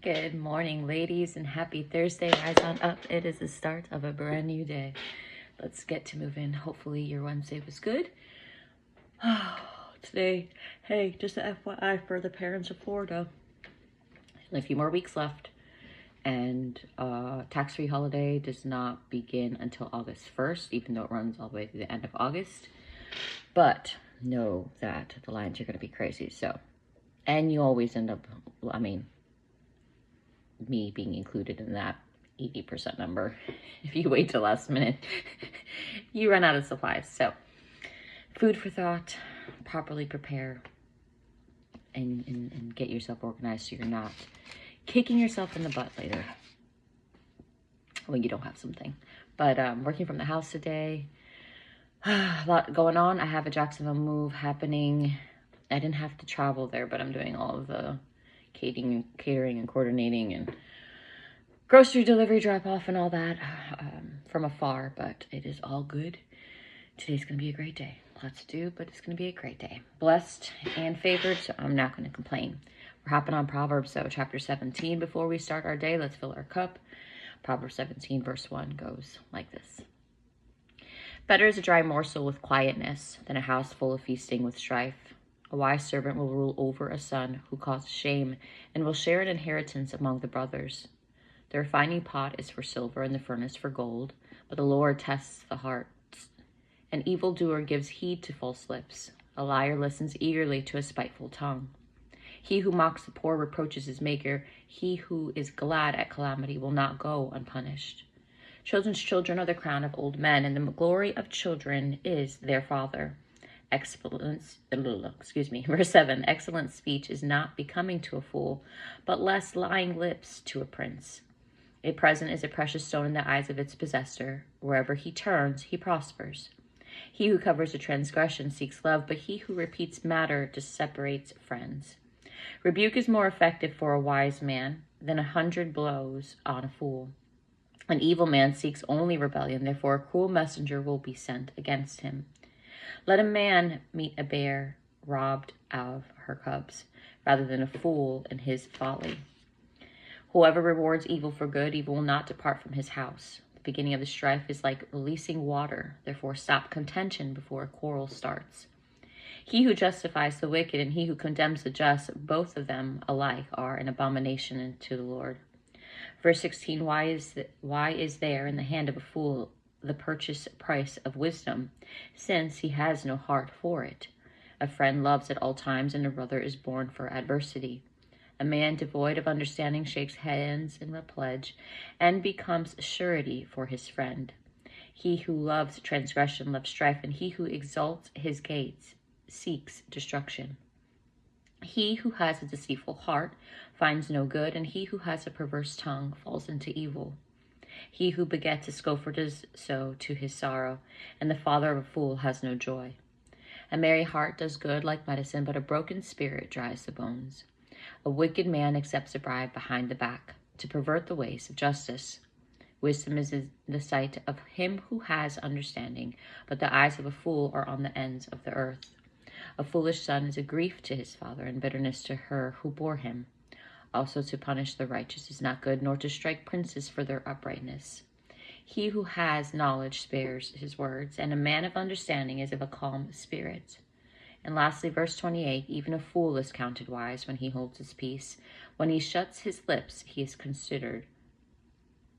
Good morning, ladies, and happy Thursday. Rise on up. It is the start of a brand new day. Let's get to moving. Hopefully your Wednesday was good. Today, hey, just a FYI for the parents of Florida. A few more weeks left, and tax-free holiday does not begin until August 1st, even though it runs all the way through the end of August. But know that the lines are going to be crazy. And you always end up, me being included in that 80% number. If you wait till last minute, you run out of supplies. So food for thought, properly prepare and get yourself organized so you're not kicking yourself in the butt later when you don't have something. But working from the house today, a lot going on. I have a Jacksonville move happening. I didn't have to travel there, but I'm doing all of the catering and coordinating and grocery delivery drop off and all that from afar, but it is all good. Today's gonna be a great day. Lots to do, but it's gonna be a great day. Blessed and favored, so I'm not gonna complain. We're hopping on Proverbs, so chapter 17. Before we start our day, let's fill our cup. Proverbs 17 verse 1 goes like this. Better is a dry morsel with quietness than a house full of feasting with strife. A wise servant will rule over a son who causes shame and will share an inheritance among the brothers. The refining pot is for silver and the furnace for gold, but the Lord tests the hearts. An evildoer gives heed to false lips. A liar listens eagerly to a spiteful tongue. He who mocks the poor reproaches his maker. He who is glad at calamity will not go unpunished. Children's children are the crown of old men, and the glory of children is their father. Verse 7, excellent speech is not becoming to a fool, but less lying lips to a prince. A present is a precious stone in the eyes of its possessor. Wherever he turns, he prospers. He who covers a transgression seeks love, but he who repeats matter just separates friends. Rebuke is more effective for a wise man than 100 blows on a fool. An evil man seeks only rebellion, therefore a cruel messenger will be sent against him. Let a man meet a bear robbed of her cubs, rather than a fool in his folly. Whoever rewards evil for good, evil will not depart from his house. The beginning of the strife is like releasing water, therefore stop contention before a quarrel starts. He who justifies the wicked and he who condemns the just, both of them alike are an abomination to the Lord. Verse 16, why is there in the hand of a fool the purchase price of wisdom, since he has no heart for it? A friend loves at all times, and a brother is born for adversity. A man devoid of understanding shakes hands in a pledge and becomes surety for his friend. He who loves transgression loves strife, and he who exalts his gates seeks destruction. He who has a deceitful heart finds no good, and he who has a perverse tongue falls into evil. He who begets a scoffer does so to his sorrow, and the father of a fool has no joy. A merry heart does good like medicine, but a broken spirit dries the bones. A wicked man accepts a bribe behind the back to pervert the ways of justice. Wisdom is in the sight of him who has understanding, but the eyes of a fool are on the ends of the earth. A foolish son is a grief to his father, and bitterness to her who bore him. Also to punish the righteous is not good, nor to strike princes for their uprightness. He who has knowledge spares his words, and a man of understanding is of a calm spirit. And lastly, verse 28, even a fool is counted wise when he holds his peace. When he shuts his lips, he is considered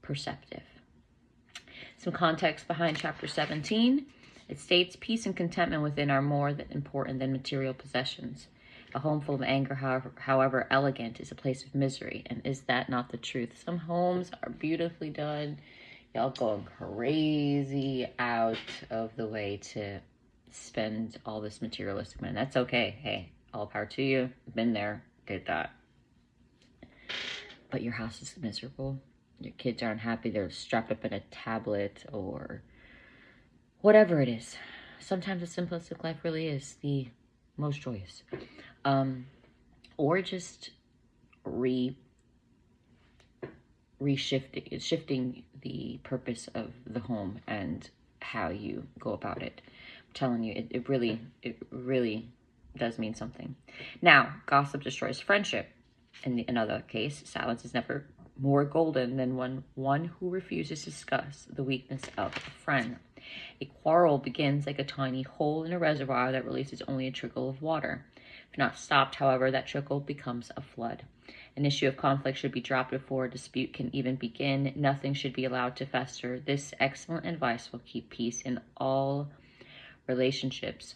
perceptive. Some context behind chapter 17. It states peace and contentment within are more important than material possessions. A home full of anger, however elegant, is a place of misery. And is that not the truth? Some homes are beautifully done. Y'all going crazy out of the way to spend all this materialistic money. That's okay. Hey, all power to you. Been there. Get that. But your house is miserable. Your kids aren't happy. They're strapped up in a tablet or whatever it is. Sometimes the simplistic life really is the most joyous. Or just shifting the purpose of the home and how you go about it. I'm telling you, it really does mean something. Now, gossip destroys friendship. In another case, silence is never more golden than when one who refuses to discuss the weakness of a friend. A quarrel begins like a tiny hole in a reservoir that releases only a trickle of water. If not stopped, however, that trickle becomes a flood. An issue of conflict should be dropped before a dispute can even begin. Nothing should be allowed to fester. This excellent advice will keep peace in all relationships.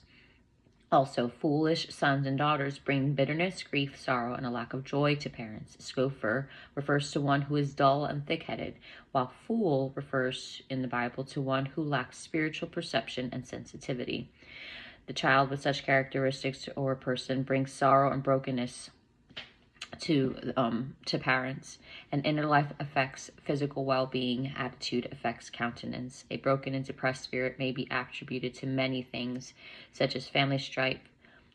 Also, foolish sons and daughters bring bitterness, grief, sorrow, and a lack of joy to parents. Scoffer refers to one who is dull and thick-headed, while fool refers in the Bible to one who lacks spiritual perception and sensitivity. The child with such characteristics or a person brings sorrow and brokenness to parents. An inner life affects physical well-being. Attitude affects countenance. A broken and depressed spirit may be attributed to many things, such as family strife,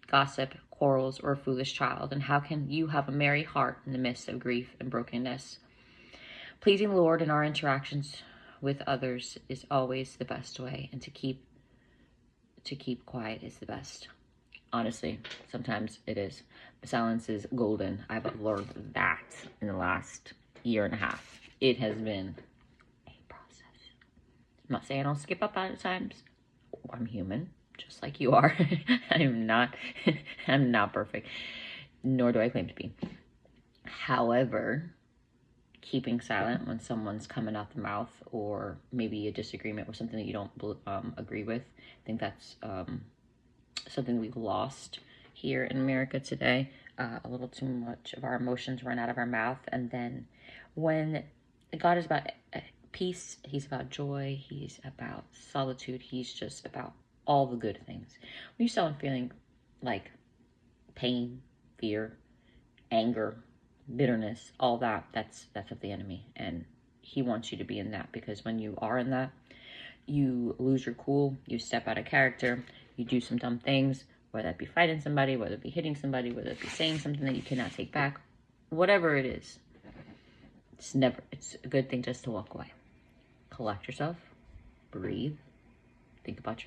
gossip, quarrels, or a foolish child. And how can you have a merry heart in the midst of grief and brokenness? Pleasing the Lord in our interactions with others is always the best way, and to keep quiet is the best. Honestly, sometimes it is. Silence is golden. I've learned that in the last year and a half. It has been a process. I'm not saying I'll skip up at times. I'm human, just like you are. I'm not perfect, nor do I claim to be. However, keeping silent when someone's coming out the mouth, or maybe a disagreement or something that you don't agree with, I think that's something we've lost here in America today. A little too much of our emotions run out of our mouth. And then when God is about peace, he's about joy, he's about solitude, he's just about all the good things. When you're someone feeling like pain, fear, anger, bitterness, all that's of the enemy. And he wants you to be in that, because when you are in that, you lose your cool, you step out of character, you do some dumb things, whether it be fighting somebody, whether it be hitting somebody, whether it be saying something that you cannot take back, whatever it is. It's a good thing just to walk away. Collect yourself, breathe, think about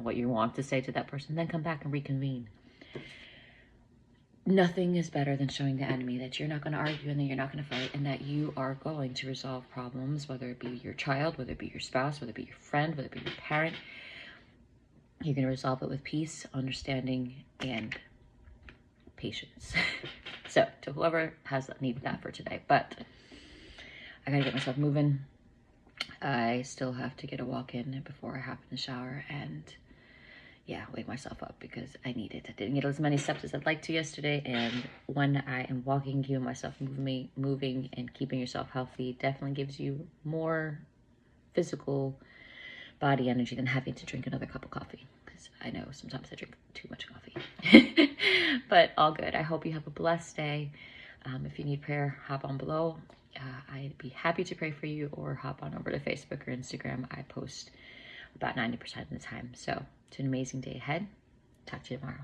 what you want to say to that person, then come back and reconvene. Nothing is better than showing the enemy that you're not going to argue and that you're not going to fight, and that you are going to resolve problems, whether it be your child, whether it be your spouse, whether it be your friend, whether it be your parent. You're going to resolve it with peace, understanding, and patience. So, to whoever has needed that for today. But I got to get myself moving. I still have to get a walk in before I hop in the shower and wake myself up, because I need it. I didn't get as many steps as I'd like to yesterday, and when I am walking, keeping myself moving and keeping yourself healthy definitely gives you more physical body energy than having to drink another cup of coffee, because I know sometimes I drink too much coffee. But all good. I hope you have a blessed day. If you need prayer, hop on below. I'd be happy to pray for you, or hop on over to Facebook or Instagram. I post about 90% of the time. So it's an amazing day ahead. Talk to you tomorrow.